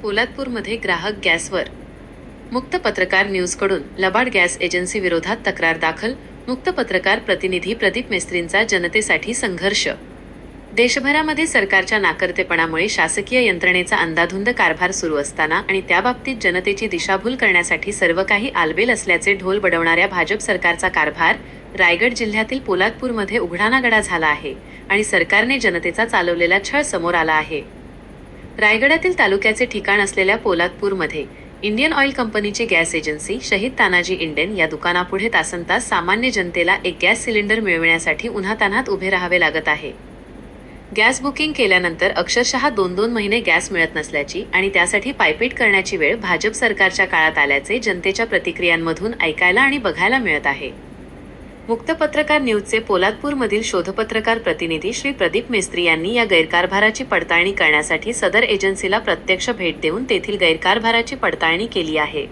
पोलादपूरमध्ये ग्राहक गॅसवर मुक्त पत्रकार न्यूजकडून लबाड गॅस एजन्सी विरोधात तक्रार दाखल. मुक्त पत्रकार प्रतिनिधी प्रदीप मेस्त्रींचा जनतेसाठी संघर्ष. देशभरामध्ये सरकारच्या नाकर्तेपणामुळे शासकीय यंत्रणेचा अंधाधुंद कारभार सुरू असताना आणि त्याबाबतीत जनतेची दिशाभूल करण्यासाठी सर्व काही आलबेल असल्याचे ढोल बडवणाऱ्या भाजप सरकारचा कारभार रायगड जिल्ह्यातील पोलादपूरमध्ये उघडानागडा झाला आहे आणि सरकारने जनतेचा चालवलेला छळ समोर आला आहे. रायगडातील तालुक्याचे ठिकाण असलेल्या पोलादपूरमध्ये इंडियन ऑइल कंपनीची गॅस एजन्सी शहीद तानाजी इंडेन या दुकानापुढे तासनतास सामान्य जनतेला एक गॅस सिलेंडर मिळविण्यासाठी उन्हातान्हात उभे राहावे लागत आहे. गॅस बुकिंग केल्यानंतर अक्षरशः 2-2 महिने गॅस मिळत नसल्याची आणि त्यासाठी पायपीट करण्याची वेळ भाजप सरकारच्या काळात आल्याचे जनतेच्या प्रतिक्रियांमधून ऐकायला आणि बघायला मिळत आहे. मुक्त पत्रकार न्यूजचे पोलादपूरमधील शोधपत्रकार प्रतिनिधी श्री प्रदीप मेस्त्री यांनी या गैरकारभाराची पडताळणी करण्यासाठी सदर एजन्सीला प्रत्यक्ष भेट देऊन तेथील गैरकारभाराची पडताळणी केली आहे.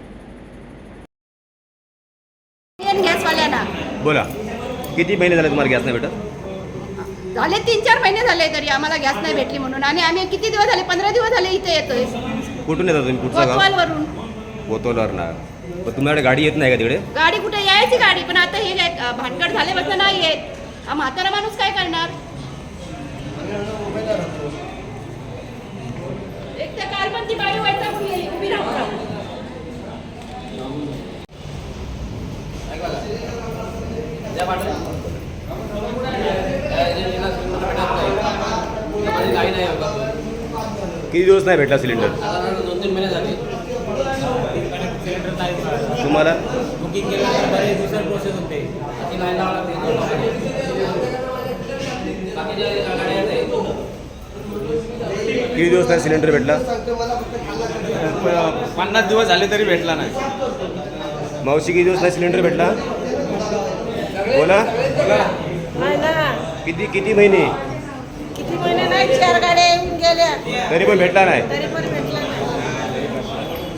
बोला, किती महिने झाले तुम्हाला गॅस नाही भेटत? झाले 3-4 महिने झाले तरी आम्हाला गॅस नाही भेटली म्हणून. आणि आम्ही किती दिवस झाले, 15 दिवस झाले इथे येतोय. कुठून येता तुम्ही? कुठचं गाव? कोतवालवरून. कोतवालवरनं. पण तुमच्याकडे गाडी येत नाही का तिकडे? गाडी कुठे यायची गाडी, पण आता हे भानगड झाले बसं नाही येत. हा म्हातारा माणूस काय करणार? एक तर कारपणची बाई वैतागून गेली उभी राहून. किती दिवस नाही भेटला सिलेंडर? 2-3 महिने झाले. तुम्हाला बुकिंग केल्यानंतर दुसरी प्रोसेस होते. ती लाईन लावायला लागते. बाकीच्या गाड्या आहेत. किती दिवस नाही सिलेंडर भेटला? 50 दिवस झाले तरी भेटला नाही. मावशी, किती दिवस नाही सिलेंडर भेटला? बोला. किती किती महिने? किती महिने नाही, 4 गाड्या येऊन गेल्या तरी पण भेटला नाही. तरी पण भेटला नाही.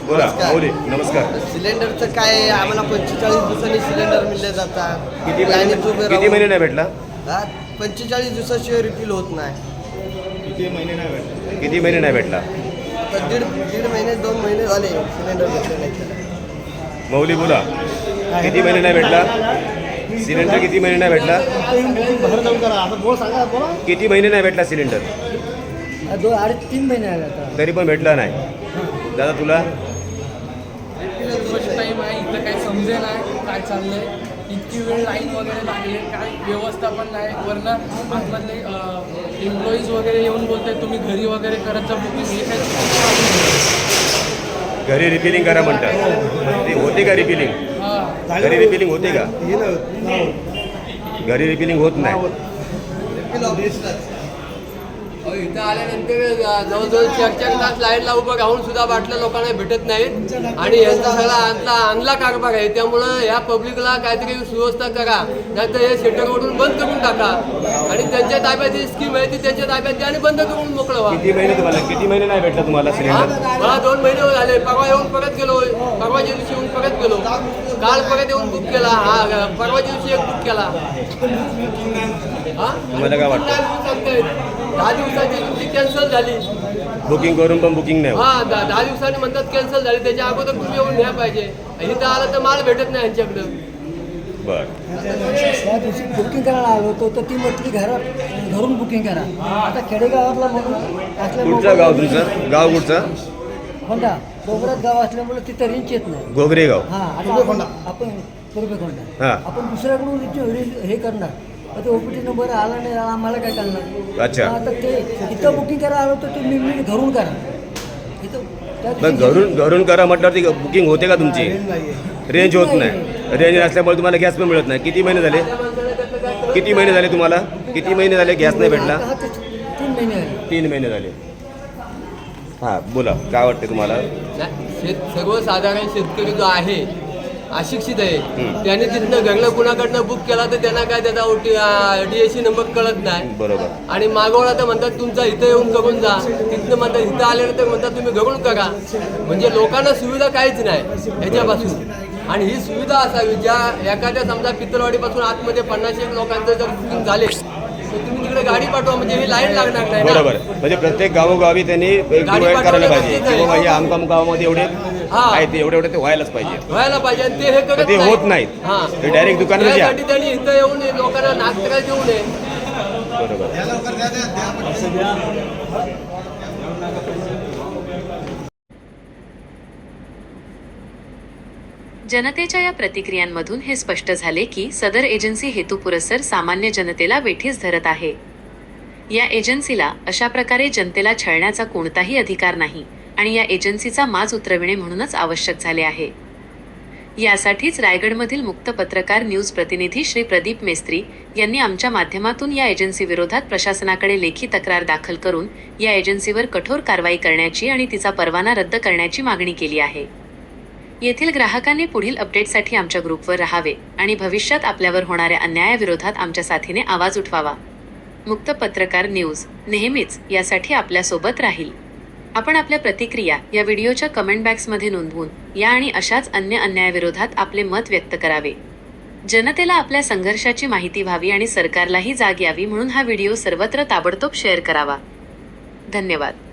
बोला माऊली, नमस्कार. सिलेंडरचं काय, आम्हाला 45 दिवसांनी सिलेंडर मिळले जातात. किती लाईनीत उभे किती राहून- महिने नाही भेटला? 45 दिवसाशिवाय रिफिल होत नाही. किती महिने नाही भेटला? आता दीड महिने 2 महिने झाले सिलेंडर भेटले नाही. माऊली बोला, किती महिने नाही भेटला सिलेंडर? किती महिने नाही भेटला? किती महिने नाही भेटला सिलेंडर? 2-3 महिने आले आता. तरी पण भेटला नाही. दादा तुला? फर्स्ट टाईम आहे इथं काही समजे नाही काय चाललंय. इतकी वेळ लाईन वगैरे लागली, काय व्यवस्थापन नाही. वरनं आतमधले एम्प्लॉईज वगैरे येऊन बोलते तुम्ही घरी वगैरे करत जा बुकिंग. हे काय घरी रिफिलिंग करा म्हणतात. ते होते का रिफिलिंग? घरी रिफिलिंग होते का? घरी रिफिलिंग होत नाही. इथं आल्यानंतर जवळजवळ 4-4 तास लाईनला उभं राहून सुद्धा बाटल्या लोकांना भेटत नाहीत. आणि यांचा सगळा आणला कारभार आहे. त्यामुळं ह्या पब्लिकला काहीतरी सुव्यवस्था करा, नाहीतर हे सेंटरवरून बंद करून टाका. आणि त्यांच्या ताब्यात जी स्कीम आहे ती त्यांच्या ताब्यात द्या आणि बंद करून मोकळं व्हा. किती महिने नाही भेटला तुम्हाला सिलेंडर? मला 2 महिने झाले. परवा येऊन परत गेलो, परवाच्या दिवशी येऊन परत गेलो, काल परत येऊन बुक केला. हा परवाच्या दिवशी एक बुक केला. तुम्हाला काय वाटतं? 10 दिवसाची तुमची कॅन्सल झाली. बुकिंग करून पण बुकिंग नाही. 10 दिवसांनी म्हणतात कॅन्सल झाली. त्याच्या अगोदर तुम्ही येऊन घ्या पाहिजे. इथं आलं तर माल भेटत नाही यांच्याकडं. बर, त्या दिवशी बुकिंग करायला आलो होतो तर ती म्हटली घरून बुकिंग करा. आता खेडेगावातला म्हणून कुठचं गाव तुमचं? गाव कुठचं? होंडा डोंगरात गाव असल्यामुळे तिथं रेंज येत नाही. घोगरेगाव. आपण तुर्बेकोंडा. हां. आपण दुसऱ्याकडून हे करणार. आता ओपीटी नंबर आला नाही, आम्हाला काय करणार? अच्छा. आता ते इथं बुकिंग करायला आलो तर तुम्ही घरून करा. इथं त्या पण दिवशी घरून करा म्हटल्यावरती बुकिंग होते का तुमची? रेंज होत नाही. रेंज नसल्यामुळे तुम्हाला गॅस पण मिळत नाही. किती महिने झाले? किती महिने झाले तुम्हाला? किती महिने झाले गॅस नाही भेटला? आता 3 महिने आले. 3 महिने झाले. हां, बोला, काय वाटते तुम्हाला? सर्वसाधारण शेतकरी जो आहे, अशिक्षित आहे, त्याने तिथनं घरनं कुणाकडनं बुक केला तर त्यांना काय त्याचा DSC नंबर कळत नाही. बरोबर. आणि मागवला तर म्हणतात तुमचा इथं येऊन करून जा. तिथनं म्हणतात इथं आल्यानंतर म्हणतात तुम्ही घरून करा. म्हणजे लोकांना सुविधा काहीच नाही ह्याच्यापासून. आणि ही सुविधा असावी ज्या एखाद्या समजा पितळवाडीपासून आतमध्ये 50-1 लोकांचं जर बुकिंग झाले तर तुम्ही तिकडे गाडी पाठवा म्हणजे ही लाईन लागणार नाही ना. बरोबर, म्हणजे प्रत्येक गावोगावी त्यांनी डिवाइड करायला पाठवलं पाहिजे पाहिजे. की बाबा हे आमकाम गावामध्ये एवढे हा. आहे ते एवढे ते व्हायलाच पाहिजे. व्हायला पाहिजे आणि ते हे पण करत ते नाहीत. होत नाहीत. हा. ते डायरेक्ट दुकानात या. त्यासाठी त्यांनी इथं येऊन लोकांना नागरिकाला देऊ नये. बरोबर. जनतेच्या या प्रतिक्रियांमधून हे स्पष्ट झाले की सदर एजन्सी हेतुपुरस्सर सामान्य जनतेला वेठीस धरत आहे. या एजन्सीला अशा प्रकारे जनतेला छळण्याचा कोणताही अधिकार नाही आणि या एजन्सीचा माज उतरविणे म्हणूनच आवश्यक झाले आहे. यासाठीच रायगडमधील मुक्त पत्रकार न्यूज प्रतिनिधी श्री प्रदीप मेस्त्री यांनी आमच्या माध्यमातून या एजन्सी विरोधात प्रशासनाकडे लेखी तक्रार दाखल करून या एजन्सीवर कठोर कारवाई करण्याची आणि तिचा परवाना रद्द करण्याची मागणी केली आहे. येथील ग्राहकांनी पुढील अपडेटसाठी आमच्या ग्रुपवर राहावे आणि भविष्यात आपल्यावर होणाऱ्या अन्यायाविरोधात आमच्या साथीने आवाज उठवावा. मुक्त पत्रकार न्यूज नेहमीच यासाठी आपल्यासोबत राहील. आपण आपल्या प्रतिक्रिया या व्हिडिओच्या कमेंट बॉक्समध्ये नोंदवून या आणि अशाच अन्य अन्यायाविरोधात आपले मत व्यक्त करावे. जनतेला आपल्या संघर्षाची माहिती व्हावी आणि सरकारलाही जाग यावी म्हणून हा व्हिडिओ सर्वत्र ताबडतोब शेअर करावा. धन्यवाद.